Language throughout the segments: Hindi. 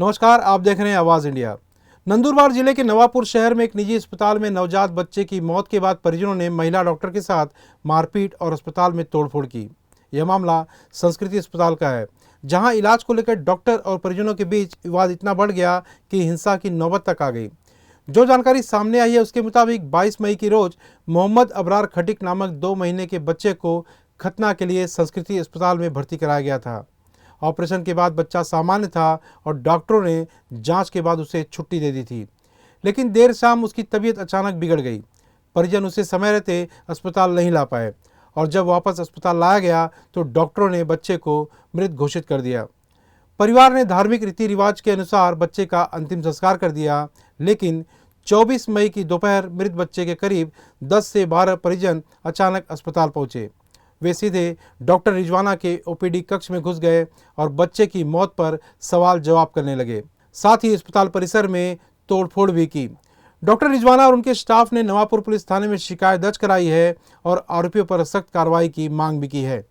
नमस्कार, आप देख रहे हैं आवाज़ इंडिया। नंदुरबार जिले के नवापुर शहर में एक निजी अस्पताल में नवजात बच्चे की मौत के बाद परिजनों ने महिला डॉक्टर के साथ मारपीट और अस्पताल में तोड़फोड़ की। यह मामला संस्कृति अस्पताल का है, जहां इलाज को लेकर डॉक्टर और परिजनों के बीच विवाद इतना बढ़ गया कि हिंसा की नौबत तक आ गई। जो जानकारी सामने आई है उसके मुताबिक 22 मई की रोज मोहम्मद अबरार खटिक नामक 2 महीने के बच्चे को खतना के लिए संस्कृति अस्पताल में भर्ती कराया गया था। ऑपरेशन के बाद बच्चा सामान्य था और डॉक्टरों ने जांच के बाद उसे छुट्टी दे दी थी, लेकिन देर शाम उसकी तबीयत अचानक बिगड़ गई। परिजन उसे समय रहते अस्पताल नहीं ला पाए और जब वापस अस्पताल लाया गया तो डॉक्टरों ने बच्चे को मृत घोषित कर दिया। परिवार ने धार्मिक रीति रिवाज के अनुसार बच्चे का अंतिम संस्कार कर दिया, लेकिन 24 मई की दोपहर मृत बच्चे के करीब 10 से 12 परिजन अचानक अस्पताल पहुंचे। वे सीधे डॉक्टर रिजवाना के ओपीडी कक्ष में घुस गए और बच्चे की मौत पर सवाल जवाब करने लगे। साथ ही अस्पताल परिसर में तोड़फोड़ भी की। डॉक्टर रिजवाना और उनके स्टाफ ने नवापुर पुलिस थाने में शिकायत दर्ज कराई है और आरोपियों पर सख्त कार्रवाई की मांग भी की है।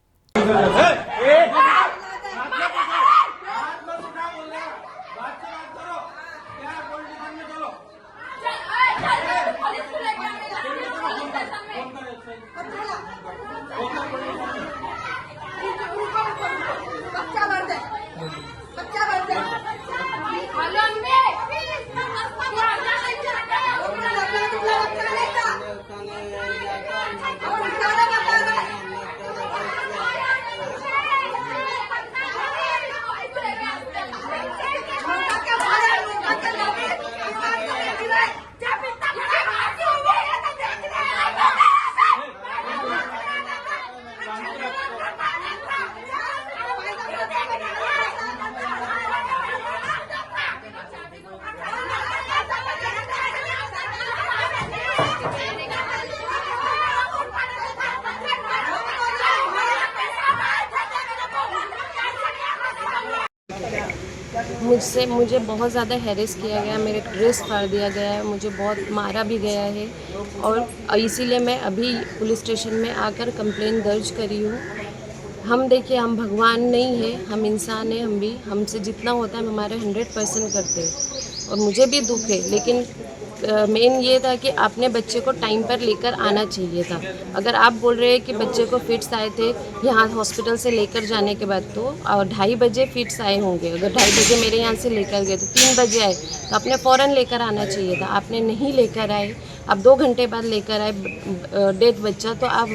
मुझे बहुत ज़्यादा हैरेस किया गया, मेरे ड्रेस फाड़ दिया गया है, मुझे बहुत मारा भी गया है और इसीलिए मैं अभी पुलिस स्टेशन में आकर कंप्लेन दर्ज करी हूँ। हम देखिए, हम भगवान नहीं है, हम इंसान हैं, हम भी हमसे जितना होता है हम हमारे 100% करते हैं और मुझे भी दुख है, लेकिन मेन ये था कि आपने बच्चे को टाइम पर लेकर आना चाहिए था। अगर आप बोल रहे हैं कि बच्चे को फिट्स आए थे यहाँ हॉस्पिटल से लेकर जाने के बाद, तो 2:30 बजे फिट्स आए होंगे। अगर 2:30 बजे मेरे यहाँ से लेकर गए तो 3 बजे आए, तो आपने फ़ौरन लेकर आना चाहिए था। आपने नहीं लेकर आए, आप 2 घंटे बाद लेकर आए डेथ बच्चा। तो आप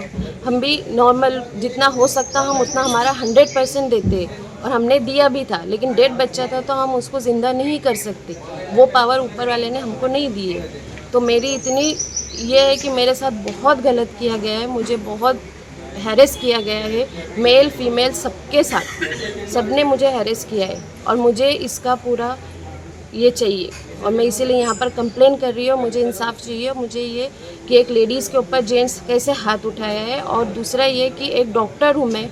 हम भी नॉर्मल जितना हो सकता हम उतना हमारा 100% देते और हमने दिया भी था, लेकिन डेड बच्चा था तो हम उसको ज़िंदा नहीं कर सकते, वो पावर ऊपर वाले ने हमको नहीं दी है। तो मेरी इतनी ये है कि मेरे साथ बहुत गलत किया गया है, मुझे बहुत हैरेस किया गया है, मेल फीमेल सबके साथ, सबने मुझे हैरेस किया है और मुझे इसका पूरा ये चाहिए और मैं इसीलिए यहाँ पर कंप्लेन कर रही हूँ। मुझे इंसाफ चाहिए। मुझे ये कि एक लेडीज़ के ऊपर जेंट्स कैसे हाथ उठाया है, और दूसरा ये कि एक डॉक्टर हूँ मैं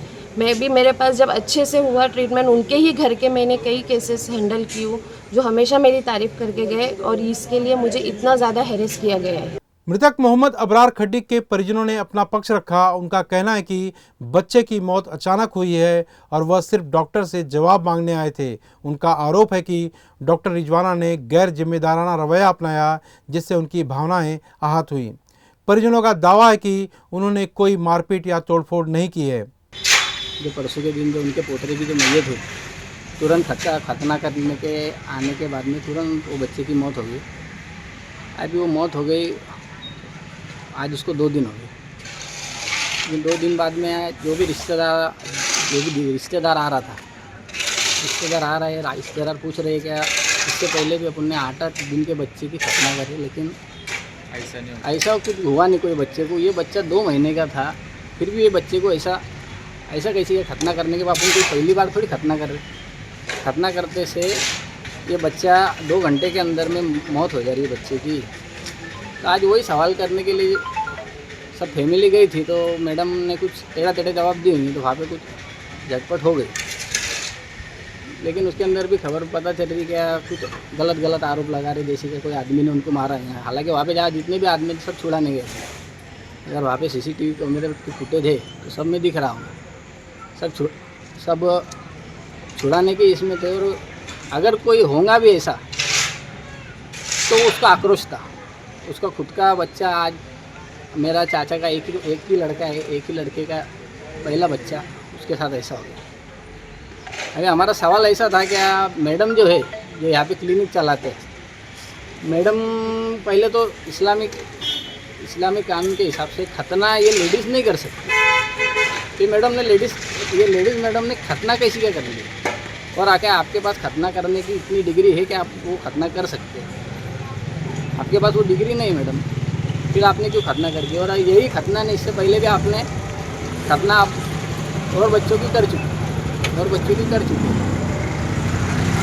भी, मेरे पास जब अच्छे से हुआ ट्रीटमेंट, उनके ही घर के मैंने कई केसेस हैंडल की हूँ जो हमेशा मेरी तारीफ़ करके गए और इसके लिए मुझे इतना ज़्यादा हैरेस किया गया है। मृतक मोहम्मद अबरार खटिक के परिजनों ने अपना पक्ष रखा। उनका कहना है कि बच्चे की मौत अचानक हुई है और वह सिर्फ डॉक्टर से जवाब मांगने आए थे। उनका आरोप है कि डॉक्टर रिजवाना ने गैर जिम्मेदाराना रवैया अपनाया, जिससे उनकी भावनाएं आहत हुई। परिजनों का दावा है कि उन्होंने कोई मारपीट या तोड़फोड़ नहीं की है। जो परसों के दिन जो उनके पोतरे की जो मैयत हुई, तुरंत खतना करने के आने के बाद में तुरंत वो बच्चे की मौत हो गई। अभी वो मौत हो गई, आज उसको 2 दिन हो गए। लेकिन 2 दिन बाद में जो भी रिश्तेदार आ रहा था, रिश्तेदार आ रहे, रिश्तेदार पूछ रहे क्या इससे पहले भी अपन ने 8 दिन के बच्चे की खतना करी, लेकिन ऐसा कुछ हुआ नहीं कोई बच्चे को। ये बच्चा 2 महीने का था, फिर भी ये बच्चे को ऐसा कैसे खतना करने के बाद अपन कोई पहली बार थोड़ी खतना कर रहे। खतना करते से ये बच्चा 2 घंटे के अंदर में मौत हो जा रही है बच्चे की। तो आज वही सवाल करने के लिए सब फैमिली गई थी, तो मैडम ने कुछ टेढ़ा जवाब दी नहीं, तो वहाँ पे कुछ झटपट हो गई। लेकिन उसके अंदर भी खबर पता चल रही क्या कुछ गलत आरोप लगा रहे, जैसे कि कोई आदमी ने उनको मारा है। हालांकि वहाँ पे जहाँ जितने भी आदमी सब छुड़ाने गए, अगर वहाँ पे CCTV कैमरे फुटेज है तो सब में दिख रहा हूँ, सब छुड़ाने के इसमें थे। और अगर कोई होगा भी ऐसा तो उसका आक्रोश था। उसका खुद का बच्चा, आज मेरा चाचा का एक ही लड़का है, एक ही लड़के का पहला बच्चा, उसके साथ ऐसा हो गया। अभी हमारा सवाल ऐसा था कि मैडम जो है, जो यहाँ पे क्लिनिक चलाते हैं, मैडम पहले तो इस्लामिक कानून के हिसाब से खतना ये लेडीज़ नहीं कर सकती। फिर मैडम ने लेडीज़ मैडम ने खतना कैसी क्या कर लिया, और आके आपके पास खतना करने की इतनी डिग्री है कि आप वो खतना कर सकते हैं। आपके पास वो डिग्री नहीं मैडम, फिर आपने क्यों खतना कर दिया? और यही खतना नहीं, इससे पहले भी आपने खतना आप और बच्चों की कर चुके।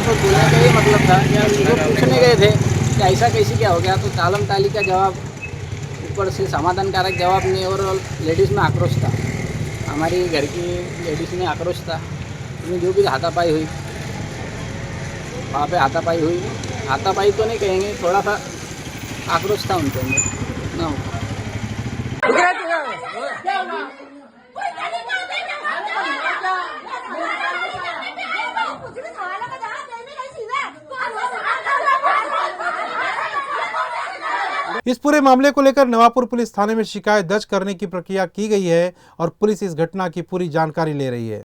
तो बोलने का ये मतलब था कि आप मुझे पूछने गए थे कि ऐसा कैसे क्या हो गया, तो तालम ताली का जवाब, ऊपर से समाधानकारक जवाब नहीं, और लेडीज़ में आक्रोश था, हमारी घर की लेडीज़ में आक्रोश था। उसमें जो भी हाथापाई हुई, वहाँ पे हाथापाई तो नहीं कहेंगे, थोड़ा सा आक्रोश था उनके अंदर ना। इस पूरे मामले को लेकर नवापुर पुलिस थाने में शिकायत दर्ज करने की प्रक्रिया की गई है और पुलिस इस घटना की पूरी जानकारी ले रही है।